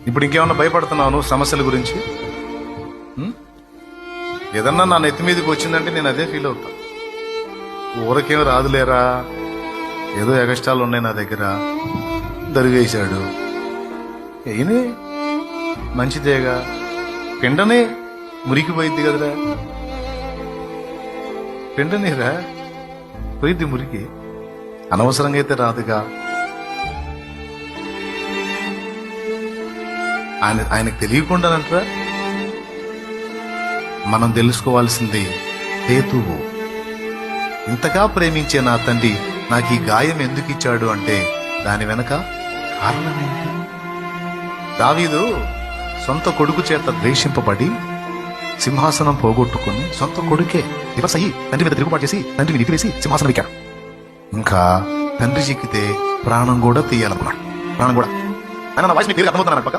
ఇప్పుడు ఇంకేమన్నా భయపడుతున్నాను సమస్యల గురించి? ఏదన్నా నా నెత్తి మీదకి వచ్చిందంటే నేను అదే ఫీల్ అవుతా. ఊరకేం రాదులేరా, ఏదో ఎగస్టాలు ఉన్నాయి నా దగ్గర, దరివేశాడు అయినే మంచిదేగా, పిండనే మురికిపోయిద్ది కదరా, పిండనేరా పోయిద్ది మురికి, అనవసరంగా అయితే రాదుగా. ఆయనకు తెలియకుండానంటరా. మనం తెలుసుకోవాల్సింది హేతువు. ఇంతగా ప్రేమించే నా తండ్రి నాకు ఈ గాయం ఎందుకు ఇచ్చాడు అంటే దాని వెనక కారణమేంటి? దావీదు సొంత కొడుకు చేత ద్వేషింపబడి సింహాసనం పోగొట్టుకుని సొంత కొడుకే రివర్స్ అయ్యి తండ్రి మీద తిరుగుబాటు చేసి తండ్రిని నిలిపివేసి సింహాసనం ఎక్కాడు. ఇంకా తండ్రి చిక్కితే ప్రాణం కూడా తీయాలనుకున్నాడు. ప్రాణం కూడా. ఆయన నా వాయిస్ మీకు అర్థమవుతున్నాను పక్క